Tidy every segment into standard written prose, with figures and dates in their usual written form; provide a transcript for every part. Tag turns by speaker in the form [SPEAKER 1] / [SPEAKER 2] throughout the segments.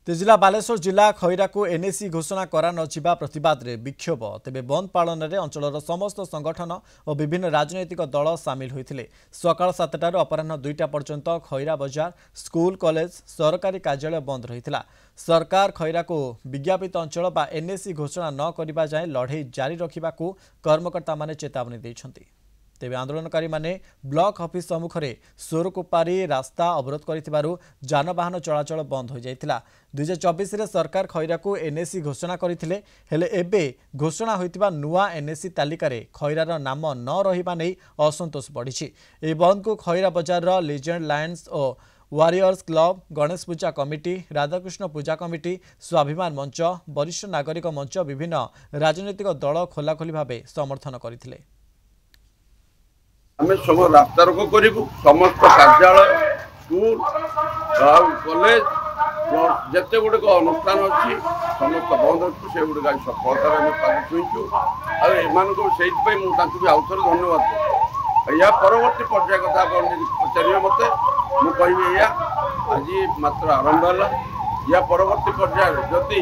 [SPEAKER 1] जिला बालेश्वर जिला खैरा को एनएसी घोषणा करा नजिबा प्रतिवाद रे विक्षोभ तेबे बंद पालन रे अंचलर समस्त संगठन और विभिन्न राजनैतिक दल सामिल होइथिले। सकाळ 7टार अपराह्न 2टा पर्यंत खैरा बजार स्कूल कॉलेज सरकारी कार्यालय बंद रहिथिला। सरकार खैरा को विज्ञापित अंचल बा एनएसी घोषणा न करिबा जाय लड़ाई जारी रखिबा को कर्मकर्ता माने चेतावनी दैछन्ति। तेबे आंदोलनकारी माने ब्लॉक ऑफिस सम्मुख में सोर कोपारी रास्ता अवरोध करिथिबारु जानवाहन चलाचल बंद हो जाइथिला। 2024 रे सरकार खैरा को एनएसी घोषणा करथिले हेले एबे घोषणा होइतिबा नुआ एनएसी तालिका रे खैरार नाम न रहिबा नै असंतोष बढ़िछि। ए बंद को खैरा बाजार रो लीजेंड लायंस और वारियर्स क्लब, गणेश पूजा कमिटी, राधाकृष्ण पूजा कमिटी, स्वाभिमान मंच, वरिष्ठ नागरिक मंच विभिन्न राजनैतिक दल खोलाखोली भावे समर्थन करथिले।
[SPEAKER 2] आम सब रास्ता रोक करूँ समस्त कार्यालय स्कूल कॉलेज जिते गुड़िक अनुष्ठान अच्छी समस्त बंद अच्छे से गुड़िक सफलतार छुईचु से भी आउ थे धन्यवाद। या परवर्ती पर्याय कथा पचारे मत मुझे आज मात्र आरंभ है। या परवर्ती पर्याय जदि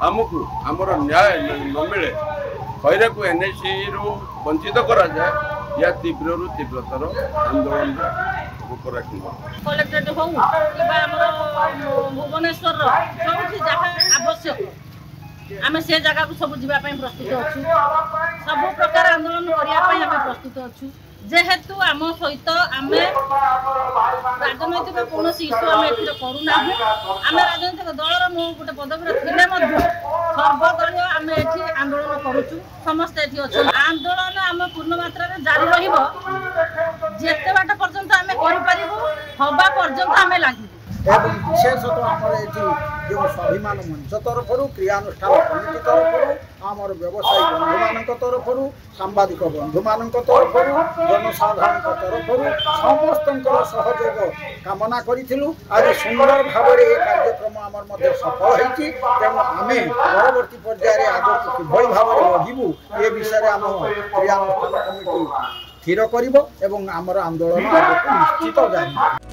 [SPEAKER 2] आमको आमर न्याय न मिले खैरा को एनएसी रु वंचित करा जाए या तीव्र रु तीव्रतर आंदोलन रूप रख
[SPEAKER 3] कलेक्टेट हो भुवनेश्वर जो आवश्यक आम से जगह को सब जावाई प्रस्तुत अच्छु सब प्रकार आंदोलन करने प्रस्तुत अच्छु जेहेतु आम सहित आम राजनैतिक कौन इश्यू आम करूना आम राजनैतिक दलर मु गोटे पदवी थे सर्वदलीय आम ये आंदोलन करुचु समस्ते ये अच्छे आंदोलन आम पूर्ण मात्रा जारी रते बाट पर्यंत आम करवा पर्यंत आम लगे
[SPEAKER 4] एवं विशेषतः आमर ये जो स्वाभिमान मंच तरफ क्रियानुष्ठान कमिटी तरफ आमर व्यवसायी बंधु मान तरफ सांबादिक बंधु मान तरफ जनसाधारण तरफ समस्त सहयोग कामना करूँ। आज सुंदर भाव में कार्यक्रम आमर सफल होती तेणु आम परवर्ती पर्यायर आगे किभली भाव में लगिबू ये विषय आम क्रियानुष्ठान कमिटी स्थिर कर आमर आंदोलन आगे निश्चित जारी।